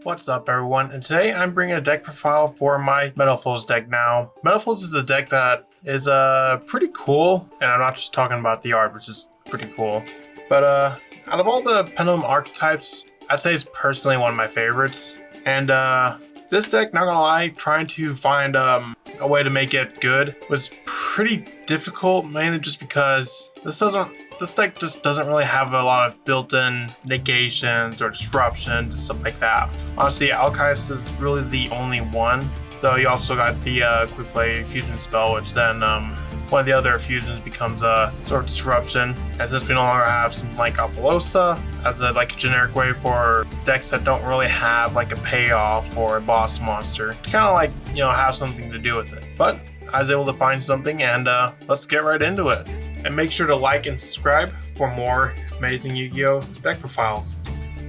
What's up everyone, and today I'm bringing a deck profile for my Metalfoes deck. Now, Metalfoes is a deck that is pretty cool, and I'm not just talking about the art, which is pretty cool. But out of all the Pendulum archetypes, I'd say it's personally one of my favorites. And this deck, not gonna lie, trying to find a way to make it good was pretty difficult, mainly just because this deck just doesn't really have a lot of built-in negations or disruptions and stuff like that. Honestly, Alchemist is really the only one, though you also got the quick play fusion spell, which then one of the other fusions becomes a sort of disruption, as if we no longer have something like Apollosa as a generic way for decks that don't really have like a payoff or a boss monster to kind of have something to do with it. But I was able to find something, and let's get right into it. And make sure to like and subscribe for more amazing Yu-Gi-Oh! Deck profiles.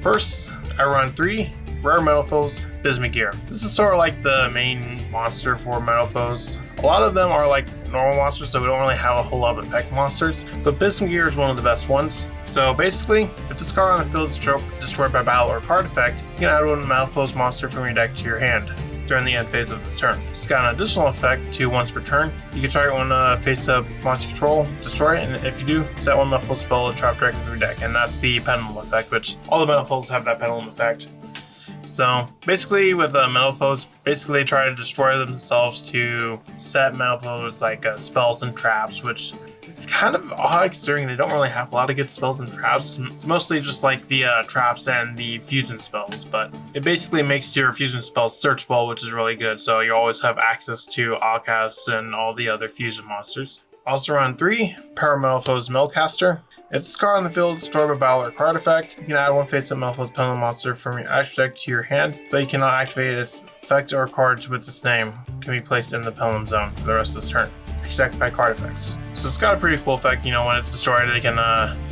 First, I run 3 Rare Metalfoes Bismugear. This is sort of like the main monster for Metalfoes. A lot of them are like normal monsters, so we don't really have a whole lot of effect monsters, but Bismugear is one of the best ones. So basically, if this card on the field is destroyed by battle or card effect, you can add one Metalfoes monster from your deck to your hand during the end phase of this turn. It's got an additional effect to once per turn. You can target one face-up monster control, destroy it, and if you do, set one Metalfoes spell to trap directly through your deck, and that's the Pendulum effect, which all the Metalfoes have that Pendulum effect. So basically with Metalfoes, they try to destroy themselves to set Metalfoes spells and traps, which it's kind of odd considering they don't really have a lot of good spells and traps. It's mostly just like the traps and the fusion spells, but it basically makes your fusion spells searchable, which is really good, so you always have access to Outcast and all the other fusion monsters. Also run 3 Metalfoes Meltcaster. If this card on the field is destroyed by battle or card effect, you can add one face-up Metalfoes Pendulum monster from your active deck to your hand, but you cannot activate its effect or cards with its name can be placed in the Pendulum zone for the rest of this turn, except by card effects. So it's got a pretty cool effect. When it's destroyed, they can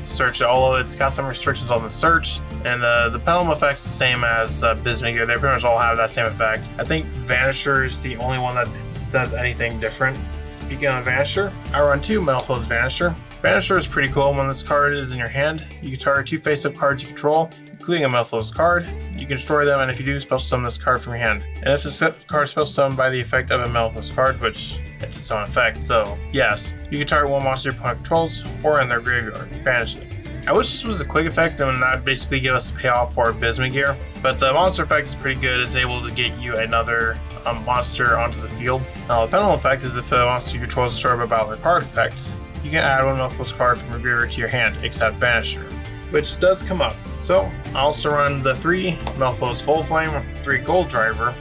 search it, although it's got some restrictions on the search, and the Pendulum effect's the same as Bismugear. They pretty much all have that same effect. I think Vanisher is the only one that says anything different. Speaking of Vanisher, I run 2 Metalfoes Vanisher. Vanisher is pretty cool. When this card is in your hand, you can target 2 face-up cards you control, including a Metalfoes card. You can destroy them, and if you do, special summon this card from your hand. And if this card is special summoned by the effect of a Metalfoes card, which it's its own effect, so yes, you can target one monster your opponent controls or in their graveyard, banish it. I wish this was a quick effect and that basically give us a payoff for Bismugear, but the monster effect is pretty good. It's able to get you another monster onto the field. Now the Pendulum effect is if a monster you control is destroyed by battle or card effect, you can add one Metalfoes card from your graveyard to your hand, except Vanisher, which does come up. So I also run the 3 Metalfoes Full Flame, 3 Gold Driver,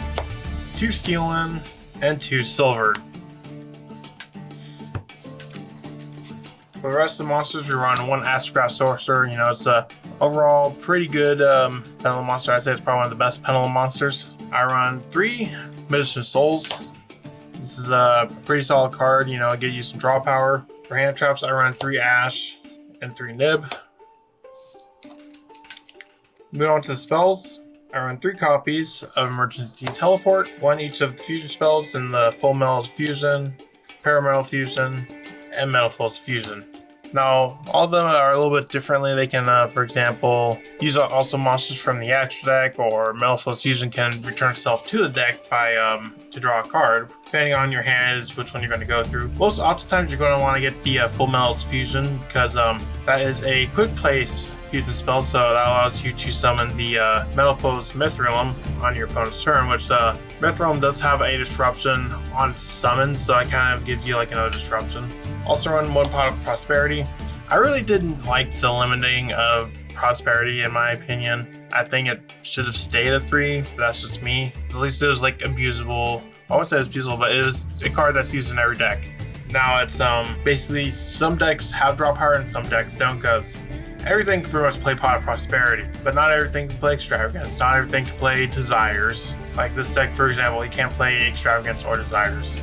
2 Steelin, and 2 Silver. For the rest of the monsters, we run 1 Astrograph Sorcerer. It's a overall pretty good Pendulum monster. I'd say it's probably one of the best Pendulum monsters. I run 3 Magician Souls. This is a pretty solid card. Get you some draw power. For hand traps, I run 3 Ash and 3 Nib. Moving on to the spells, I run 3 copies of Emergency Teleport, 1 each of the fusion spells in the Full Metals Fusion, Parametal Fusion, and Metalfoes Fusion. Now, all of them are a little bit differently. They can, for example, use also monsters from the extra deck, or Metalfoes Fusion can return itself to the deck by to draw a card. Depending on your hand is which one you're going to go through. Most oftentimes you're going to want to get the Full Metals Fusion because that is a quick place fusion spell, so that allows you to summon the Metalfoes Mithril on your opponent's turn, which Mithril does have a disruption on summon, so that kind of gives you another disruption. Also run 1 pot of Prosperity. I really didn't like the limiting of Prosperity in my opinion. I think it should have stayed at 3, but that's just me. At least it was abusable. I wouldn't say it's abusable, but it was a card that's used in every deck. Now it's basically some decks have draw power and some decks don't, because everything can pretty much play Pot of Prosperity, but not everything can play Extravagance. Not everything can play Desires. Like this deck, for example, you can't play Extravagance or Desires.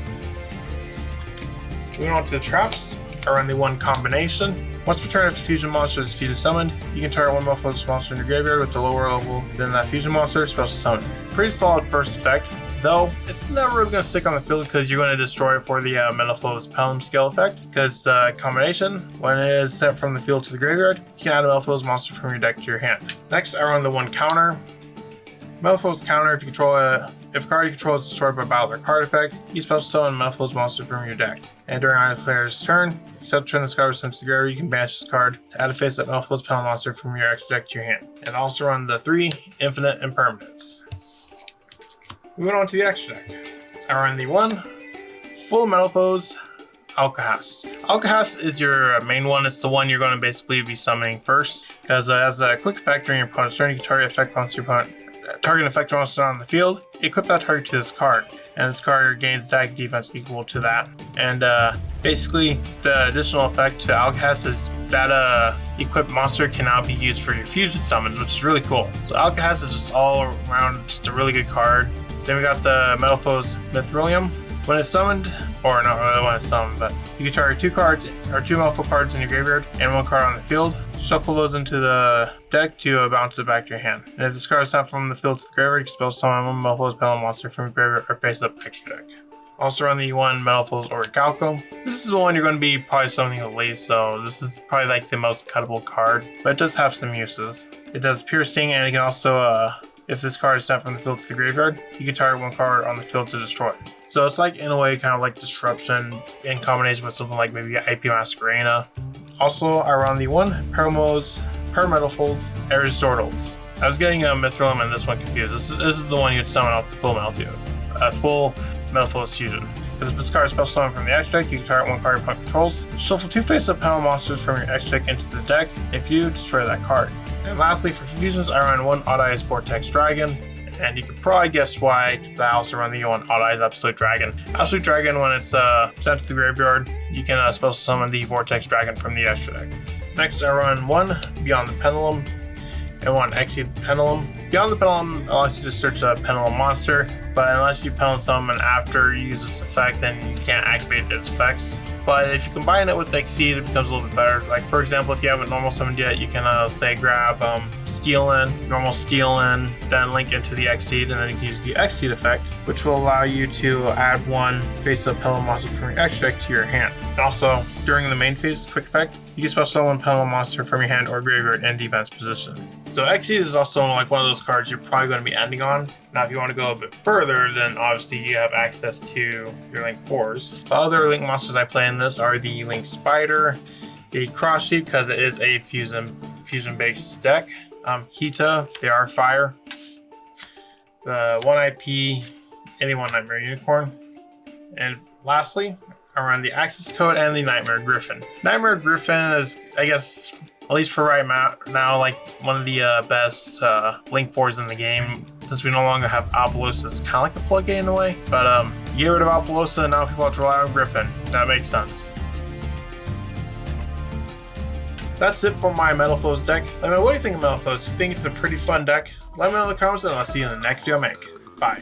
Moving on to the traps, I run the 1 combination. Once per turn, if a fusion monster is fusion summoned, you can target 1 Metalfoes monster in your graveyard with a lower level than that fusion monster special summon. Pretty solid first effect, though it's never really going to stick on the field because you're going to destroy it for the Metalfoes Pendulum scale effect. Because combination, when it is sent from the field to the graveyard, you can add a Metalfoes monster from your deck to your hand. Next, I run the 1 counter. Metalfoes counter if you control if a card you control is destroyed by battle or card effect, you special summon Metalfoes monster from your deck. And during either player's turn, except turn this card sent to the graveyard, you can banish this card to add a face-up Metalfoes penalty monster from your extra deck to your hand. And also run the 3 infinite impermanents. Moving on to the extra deck. I run the 1 full Metalfoes Alcahast. Alcahast is your main one. It's the one you're going to basically be summoning first, because as a quick effect during your opponent's turn, you can target effect monster monster on the field. Equip that target to this card, and this card gains attack defense equal to that. And basically, the additional effect to Alcahast is that equipped monster can now be used for your fusion summons, which is really cool. So Alcahast is just all around just a really good card. Then we got the Metalfoes Mithrilium. When it's summoned, or not really when it's summoned, but you can target 2 cards or 2 Metalfoes cards in your graveyard and 1 card on the field. Shuffle those into the deck to bounce it back to your hand. And if this card is sent from the field to the graveyard, you can spell summon 1 Metalfoes penalty monster from your graveyard or face up extra deck. Also run the 1 Metalfoes Orichalco. This is the one you're going to be probably summoning the least, so this is probably like the most cuttable card, but it does have some uses. It does piercing, and it can also, if this card is sent from the field to the graveyard, you can target 1 card on the field to destroy it. So it's like, in a way, kind of like Disruption in combination with something like maybe IP Masquerena. Also, I run the 1 Metalfoes Erzordals. I was getting Mithrilium and this one confused. This is the one you'd summon off the full Metalfoes fusion. If this card is special summon from the extra deck, you can target 1 card your opponent controls. Shuffle 2 face-up penalty monsters from your extra deck into the deck. If you destroy that card. And lastly, for fusions, I run 1 Odd Eyes Vortex Dragon. And you can probably guess why, because I also run the 1 Odd Eyes Absolute Dragon. Absolute Dragon, when it's sent to the graveyard, you can special summon the Vortex Dragon from the extra deck. Next, I run 1 Beyond the Pendulum and 1 Exceed the Pendulum. Beyond the Pendulum allows you to search a Pendulum monster, but unless you Pendulum summon after you use this effect, then you can't activate its effects. But if you combine it with Exceed, it becomes a little bit better. Like, for example, if you haven't normal summoned yet, you can say grab Steal In, normal Steal In, then link into the Exceed, and then you can use the Exceed effect, which will allow you to add 1 face-up Pendulum monster from your extra deck to your hand. And also, during the main phase quick effect, you can special summon Pendulum monster from your hand or graveyard in defense position. So Exceed is also like one of those cards you're probably going to be ending on. Now, if you want to go a bit further, then obviously you have access to your Link 4s. The other Link monsters I play in this are the Link Spider, the Cross Sheep, because it is a fusion-based deck, Hita, they are fire, the 1 IP, any 1 Nightmare Unicorn, and lastly, I run the Access Code and the Nightmare Griffin. Nightmare Griffin is, I guess, at least for right now, like one of the best Link 4s in the game. Since we no longer have Apollousa, it's kind of like a floodgate in a way. But you get rid of Apollousa, and now people have to rely on Griffin. That makes sense. That's it for my Metalfoes deck. Let me know, what do you think of Metalfoes? Do you think it's a pretty fun deck? Let me know in the comments, and I'll see you in the next video I make. Bye.